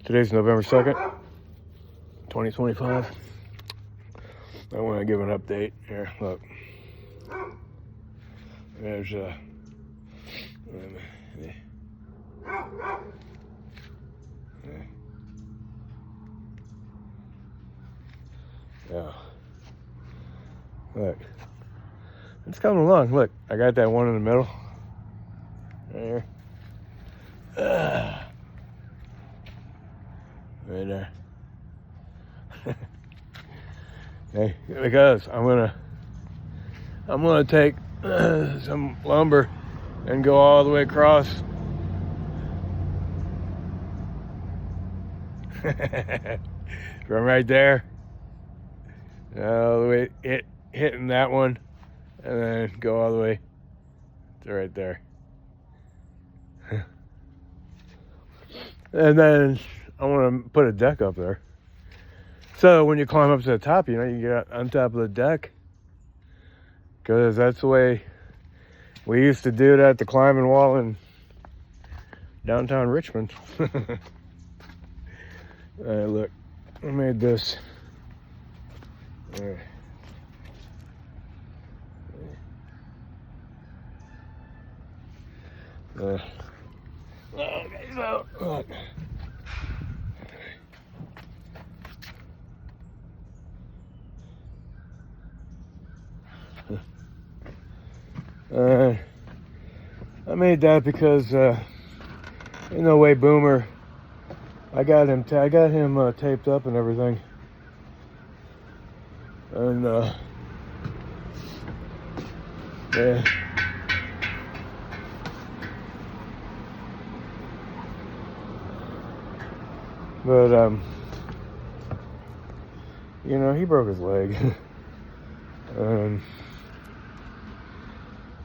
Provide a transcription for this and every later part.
Today's November 2nd, 2025. I want to give an update here. Look, there's yeah. Look, it's coming along. Look, I got that one in the middle, right here. Right there. Hey, because I'm gonna take some lumber and go all the way across. From right there, all the way hitting that one, and then go all the way to right there. And then I want to put a deck up there. So when you climb up to the top, you can get on top of the deck. Because that's the way we used to do it at the climbing wall in downtown Richmond. Alright, look. I made this. Alright. Okay, so look. I made that because in no way Boomer. I got him taped up and everything, and yeah. But he broke his leg.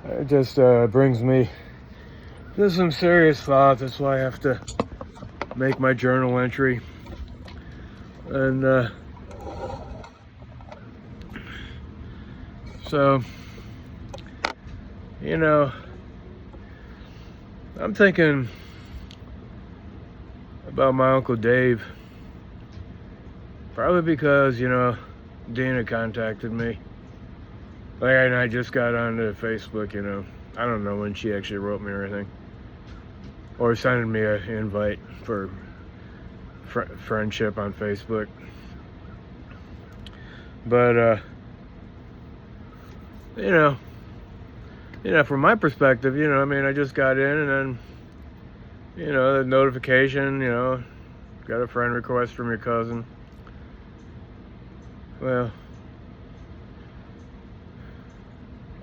It just brings me to some serious thoughts. That's why I have to make my journal entry. And so, I'm thinking about my Uncle Dave. Probably because, Dina contacted me. And I just got onto Facebook, I don't know when she actually wrote me or anything. Or sending me an invite for friendship on Facebook. But, from my perspective, I just got in and then, the notification, got a friend request from your cousin. Well,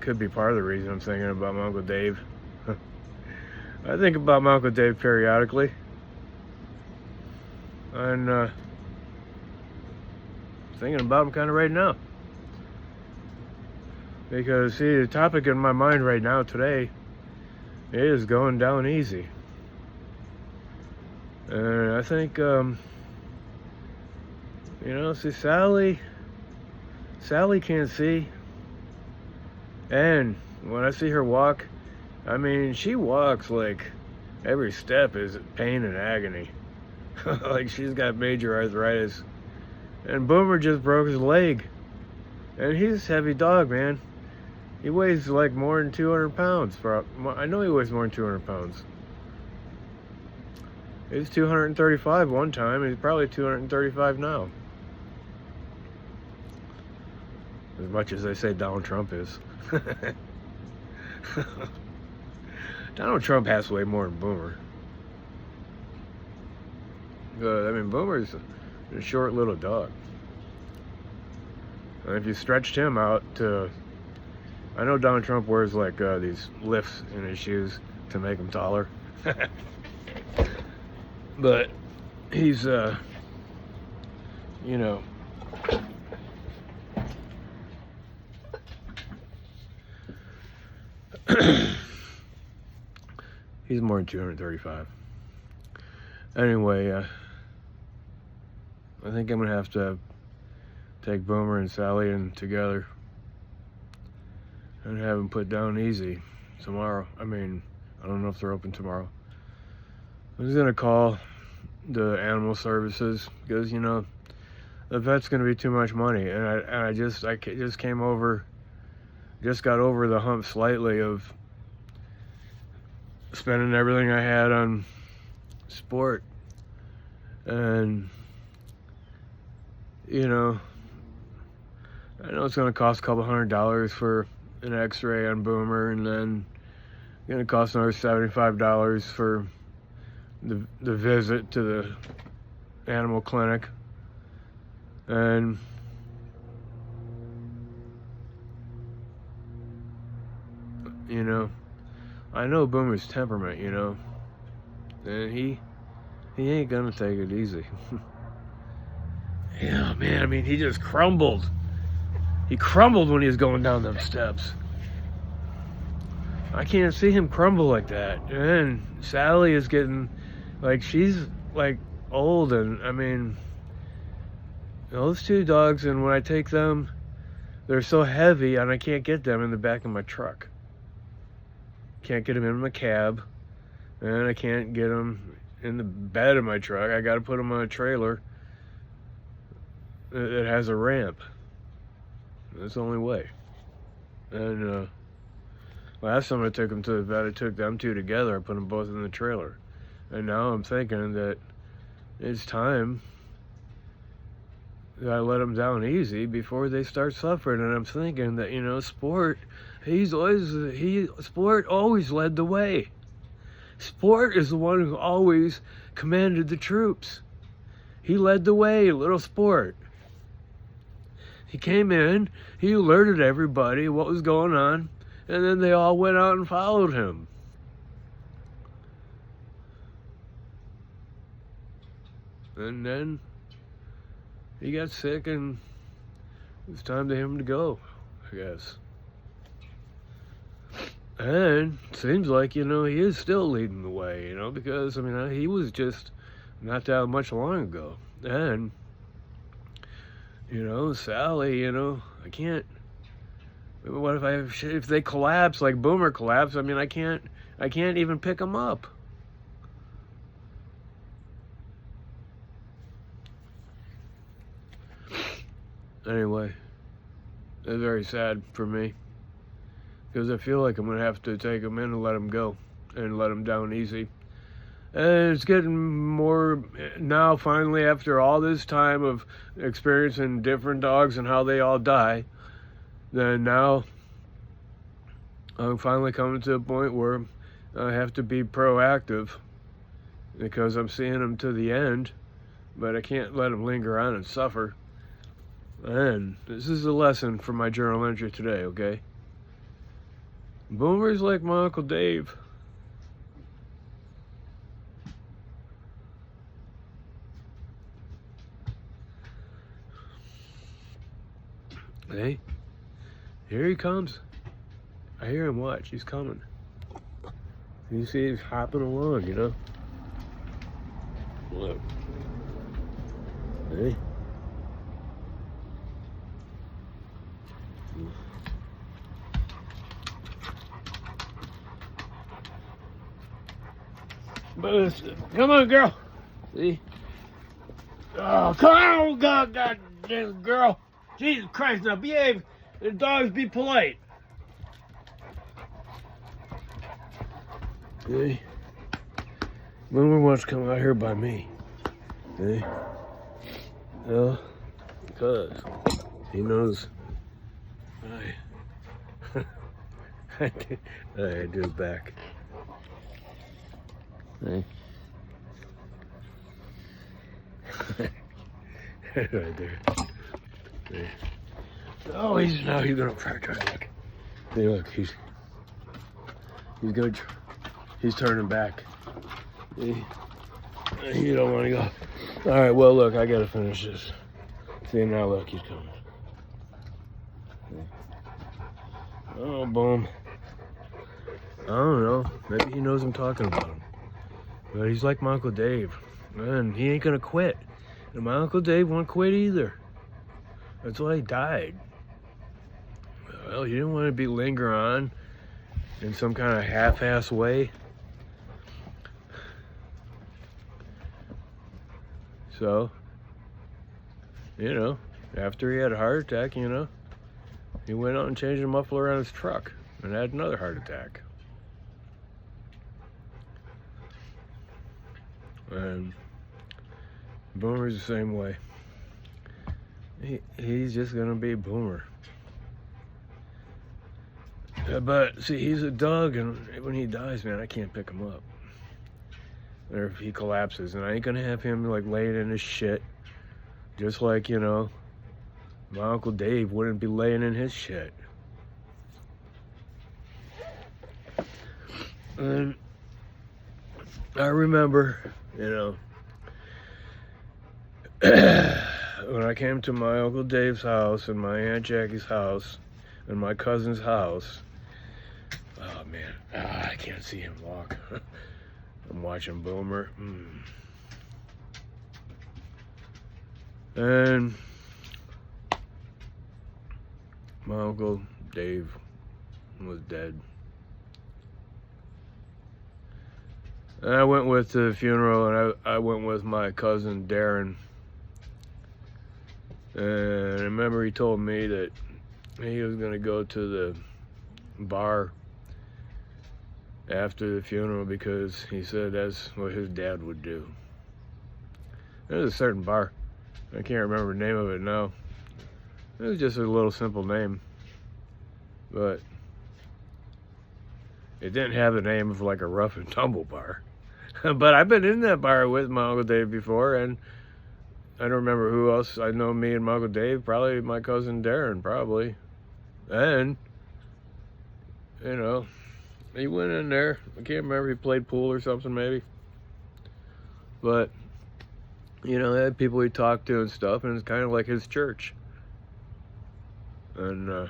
could be part of the reason I'm thinking about my Uncle Dave. I think about my Uncle Dave periodically. And thinking about him kind of right now. Because, see, the topic in my mind right now today is going down easy. And I think, see, Sally can't see. And when I see her walk, she walks like every step is pain and agony. Like she's got major arthritis. And Boomer just broke his leg. And he's a heavy dog, man. He weighs like more than 200 pounds. I know he weighs more than 200 pounds. He was 235 one time. He's probably 235 now. As much as they say Donald Trump is. Donald Trump has to weigh more than Boomer. Boomer's a short little dog. And if you stretched him out to... I know Donald Trump wears like these lifts in his shoes to make him taller. But he's, he's more than 235. Anyway, I think I'm gonna have to take Boomer and Sally in together and have them put down easy tomorrow. I don't know if they're open tomorrow. I'm just gonna call the animal services, because, you know, the vet's going to be too much money. And I just came over, just got over the hump slightly of spending everything I had on sport. And, you know, I know it's going to cost a couple $100 for an x-ray on Boomer, and then it's going to cost another $75 for the visit to the animal clinic. And you know, I know Boomer's temperament, you know, and he ain't gonna take it easy. Yeah, man, I mean, he just crumbled. He crumbled when he was going down them steps. I can't see him crumble like that. And Sally is getting, like, she's, like, old, and, I mean, those two dogs, and when I take them, they're so heavy, and I can't get them in the back of my truck. Can't get them in my cab, and I can't get them in the bed of my truck. I gotta put them on a trailer that has a ramp. That's the only way. And last time I took them to the vet, I took them two together. I put them both in the trailer. And now I'm thinking that it's time that I let them down easy before they start suffering. And I'm thinking that, you know, Sport always led the way. Sport is the one who always commanded the troops. He led the way, little Sport. He came in, he alerted everybody what was going on, and then they all went out and followed him. And then he got sick, and it was time for him to go, I guess. And it seems like, you know, he is still leading the way, you know, because, I mean, he was just not that much long ago. And, you know, Sally, you know, I can't, what if they collapse like Boomer collapsed? I mean, I can't even pick them up. Anyway, it's very sad for me, because I feel like I'm going to have to take them in and let them go, and let them down easy. And it's getting more now, finally, after all this time of experiencing different dogs and how they all die, then now I'm finally coming to a point where I have to be proactive, because I'm seeing them to the end, but I can't let them linger on and suffer. And this is a lesson for my journal entry today, okay? Boomer's like my Uncle Dave. Hey, here he comes. I hear him, watch, he's coming. You see he's hopping along, you know? Look. Hey. But come on, girl. See? Oh, come on, God, girl. Jesus Christ, now behave. The dogs, be polite. See? Boomer wants to come out here by me. See? Well, because he knows I do it back. Hey. Right there. Hey. Oh, he's gonna try. Look. Hey, look, he's good. He's turning back. Hey. You don't want to go. All right. Well, look, I gotta finish this. See, now look, he's coming. Oh, boom. I don't know. Maybe he knows I'm talking about him. But he's like my Uncle Dave. Man, he ain't gonna quit. And my Uncle Dave won't quit either. That's why he died. Well, he didn't want to linger on in some kind of half-ass way. So, you know, after he had a heart attack, you know, he went out and changed the muffler on his truck and had another heart attack. And Boomer's the same way. He's just gonna be Boomer. But see, he's a dog, and when he dies, man, I can't pick him up. Or if he collapses, and I ain't gonna have him like laying in his shit, just like, you know, my Uncle Dave wouldn't be laying in his shit. And I remember, you know, when I came to my Uncle Dave's house and my Aunt Jackie's house and my cousin's house. Oh man, I can't see him walk. I'm watching Boomer. And my Uncle Dave was dead. And I went with the funeral, and I went with my cousin Darren. And I remember he told me that he was going to go to the bar after the funeral because he said that's what his dad would do. There's a certain bar. I can't remember the name of it now. It was just a little simple name. But it didn't have the name of like a rough and tumble bar. But I've been in that bar with my Uncle Dave before, and I don't remember who else. I know me and my Uncle Dave, probably my cousin Darren, probably. And, you know, he went in there. I can't remember, he played pool or something maybe. But, you know, they had people he talked to and stuff, and it's kind of like his church. And,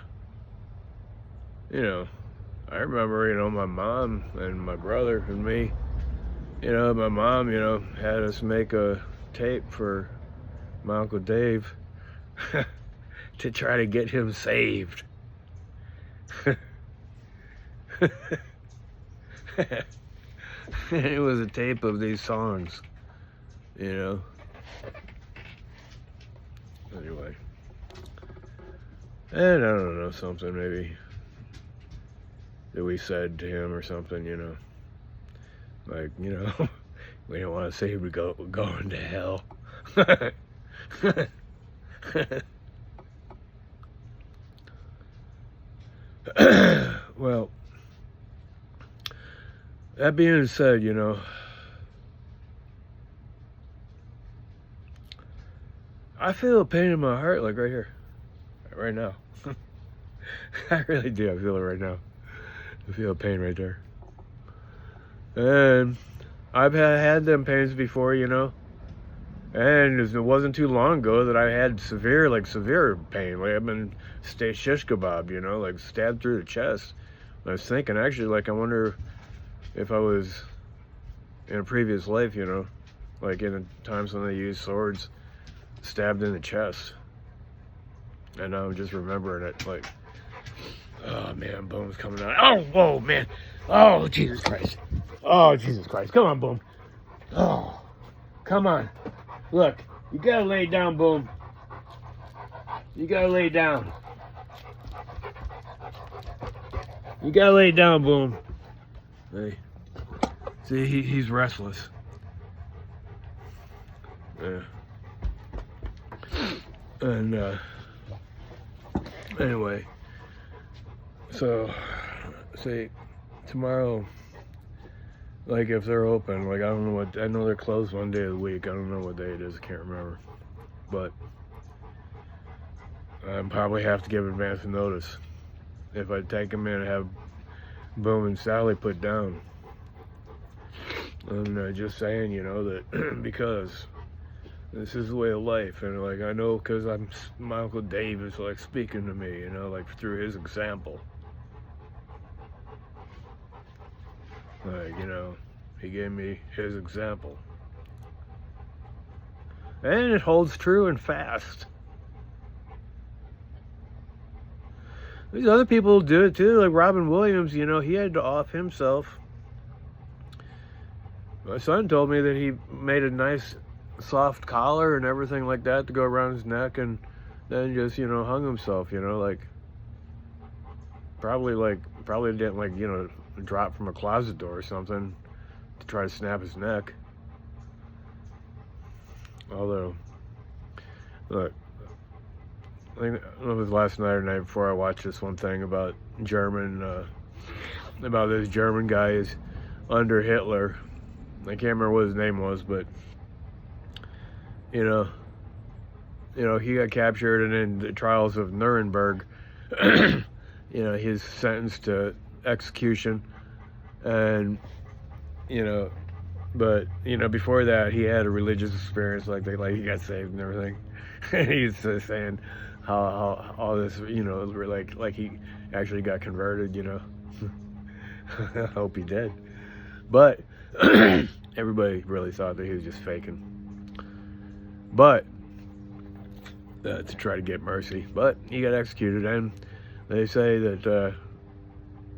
you know, I remember, you know, my mom and my brother and me, you know, my mom, you know, had us make a tape for my Uncle Dave to try to get him saved. It was a tape of these songs, you know. Anyway. And I don't know, something maybe that we said to him or something, you know. Like, you know, we don't want to say we're going to hell. Well, that being said, you know, I feel a pain in my heart, like right here, right now. I really do. I feel it right now. I feel a pain right there. And I've had them pains before, you know. And it wasn't too long ago that I had severe pain. Like I've been shish kebab, you know, like stabbed through the chest. And I was thinking, actually, like, I wonder if I was in a previous life, you know, like in the times when they used swords, stabbed in the chest. And I'm just remembering it, like, oh man, Boom's coming out. Oh, whoa, man. Oh, Jesus Christ. Oh, Jesus Christ. Come on, Boom. Oh, come on. Look, you gotta lay down, Boom. You gotta lay down. You gotta lay down, Boom. Hey. See, he's restless. Yeah. And, anyway. So, see, tomorrow, like, if they're open, like, I don't know I know they're closed one day of the week. I don't know what day it is. I can't remember. But I probably have to give advance notice if I take them in and have Boom and Sally put down. I'm just saying, you know, that because this is the way of life. And, like, I know because my Uncle Dave is, like, speaking to me, you know, like, through his example. Like, you know, he gave me his example. And it holds true and fast. These other people do it too, like Robin Williams, you know, he had to off himself. My son told me that he made a nice soft collar and everything like that to go around his neck, and then just, you know, hung himself, you know, probably didn't, like, you know, drop from a closet door or something to try to snap his neck. Although, look, I think it was last night or the night before, I watched this one thing about about this German guy is under Hitler. I can't remember what his name was, but you know, he got captured, and in the trials of Nuremberg, you know, he's sentenced to execution, and you know, but you know, before that, he had a religious experience, like he got saved and everything. And he's saying how all this, you know, like he actually got converted, you know. I hope he did, but everybody really thought that he was just faking, but to try to get mercy. But he got executed, and they say that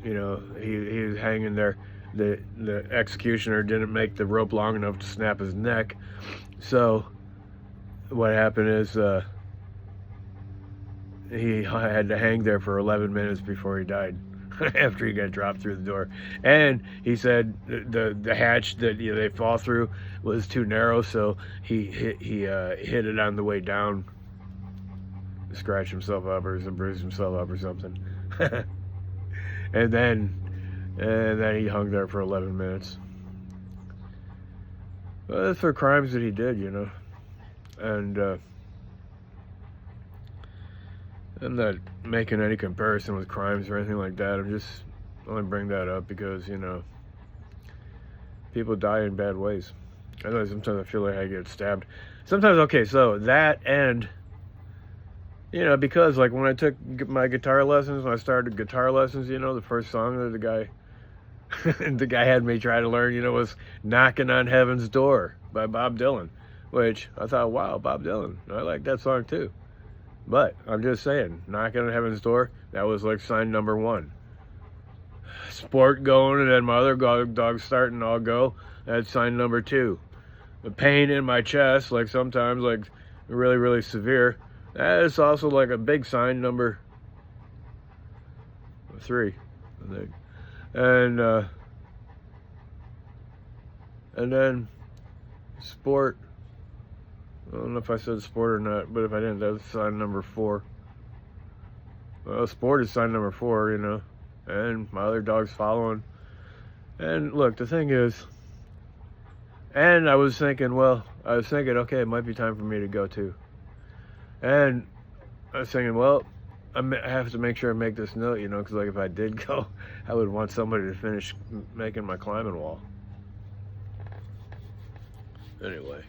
you know, he was hanging there. The executioner didn't make the rope long enough to snap his neck, so what happened is he had to hang there for 11 minutes before he died. After he got dropped through the door. And he said the hatch that, you know, they fall through was too narrow, so he hit it on the way down, scratched himself up or bruised himself up or something. and then he hung there for 11 minutes. Well, that's for crimes that he did, you know. And I'm not making any comparison with crimes or anything like that. I'm just only bring that up because, you know, people die in bad ways. I know sometimes I feel like I get stabbed. Sometimes, okay, so that, and, you know, because like when I took my guitar lessons, when I started guitar lessons, you know, the first song that the guy had me try to learn, you know, was Knocking on Heaven's Door by Bob Dylan, which I thought, wow, Bob Dylan, I like that song too. But I'm just saying, Knocking on Heaven's Door, that was like sign number 1. Sport going, and then my other dog starting, I'll go, that's sign number 2. The pain in my chest, like sometimes, like really, really severe, that is also like a big sign number 3, I think. And then sport, I don't know if I said sport or not, but if I didn't, that's sign number 4. Well, sport is sign number 4, you know, and my other dog's following. And look, the thing is, and I was thinking, okay, it might be time for me to go too. And I was thinking, well, I have to make sure I make this note, you know, because like if I did go, I would want somebody to finish making my climbing wall. Anyway,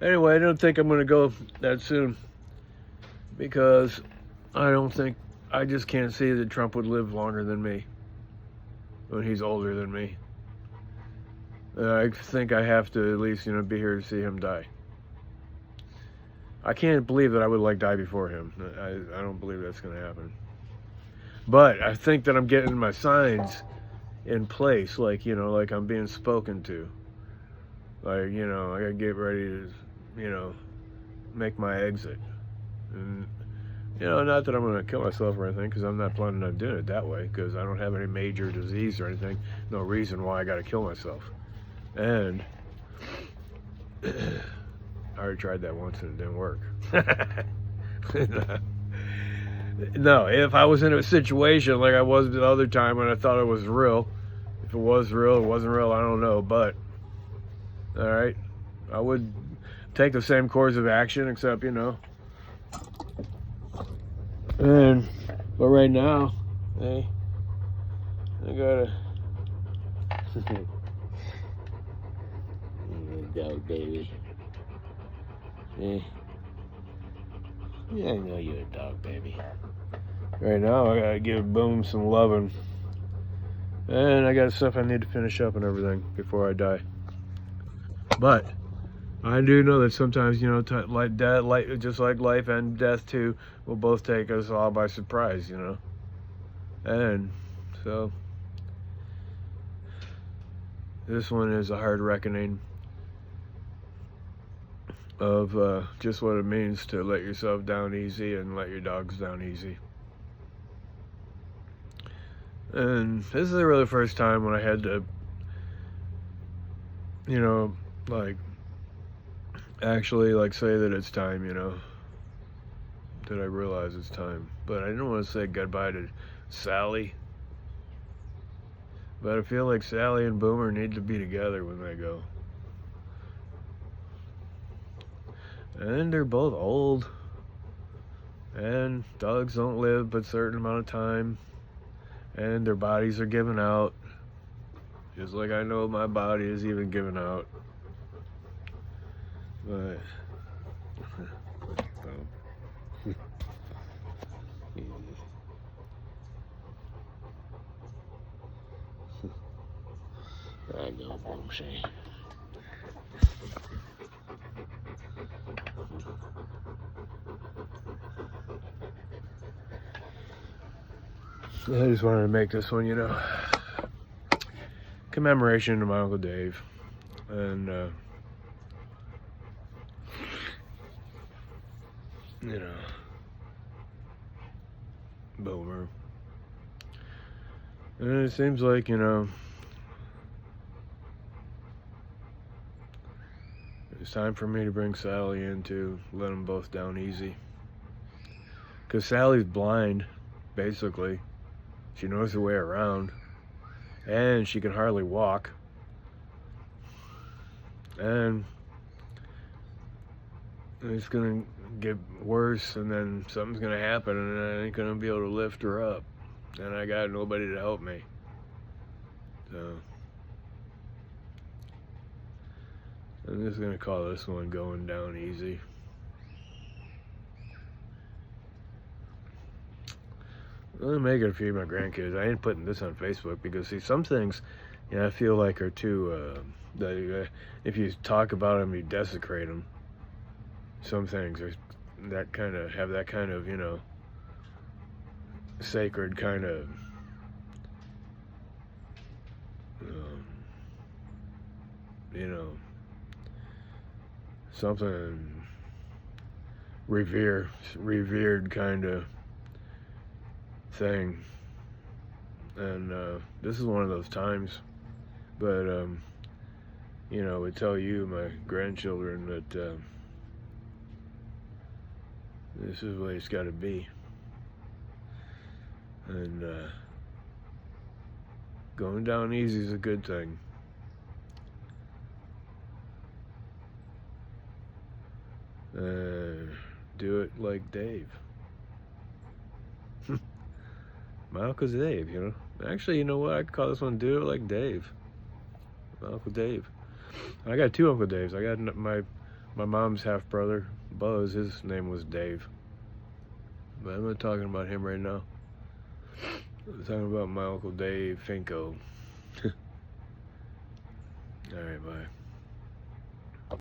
I don't think I'm going to go that soon, because I just can't see that Trump would live longer than me when he's older than me. I think I have to at least, you know, be here to see him die. I can't believe that I would like die before him. I don't believe that's going to happen. But I think that I'm getting my signs in place, like, you know, like I'm being spoken to. Like, you know, I got to get ready to, you know, make my exit. And, you know, not that I'm going to kill myself or anything, because I'm not planning on doing it that way, because I don't have any major disease or anything. No reason why I got to kill myself. And I already tried that once and it didn't work. No, if I was in a situation like I was the other time when I thought it was real, if it was real, it wasn't real, I don't know, but all right, I would take the same course of action, except, you know, but right now, hey, I gotta dog baby. Yeah, I know you're a dog baby. Right now, I gotta give Boom some loving, and I got stuff I need to finish up and everything before I die. But I do know that sometimes, you know, just like life and death too, will both take us all by surprise, you know. And so this one is a hard reckoning. of just what it means to let yourself down easy and let your dogs down easy. And this is really the first time when I had to, you know, like, actually, like, say that it's time, you know, that I realize it's time. But I didn't want to say goodbye to Sally. But I feel like Sally and Boomer need to be together when they go. And they're both old. And dogs don't live but a certain amount of time. And their bodies are giving out. Just like I know my body is even giving out. But I know, Boomshay. I just wanted to make this one, you know, commemoration to my Uncle Dave. And, you know, Boomer. And it seems like, you know, it's time for me to bring Sally in to let them both down easy. Because Sally's blind, basically. She knows her way around. And she can hardly walk. And it's going to get worse, and then something's going to happen, and I ain't going to be able to lift her up. And I got nobody to help me. So I'm just going to call this one Going Down Easy. I'm going to make it a few of my grandkids. I ain't putting this on Facebook because, see, some things, you know, I feel like are too, if you talk about them, you desecrate them. Some things are that kind of, have that kind of, you know, sacred kind of, you know, something revered kind of thing. And this is one of those times. But you know, I tell you, my grandchildren, that this is the way it's got to be. And going down easy is a good thing. Do it like Dave. My Uncle's Dave, you know. Actually, you know what? I could call this one Do It Like Dave. My Uncle Dave. I got two Uncle Daves. I got my mom's half brother, Buzz. His name was Dave. But I'm not talking about him right now. I'm talking about my Uncle Dave Finco. Alright, bye.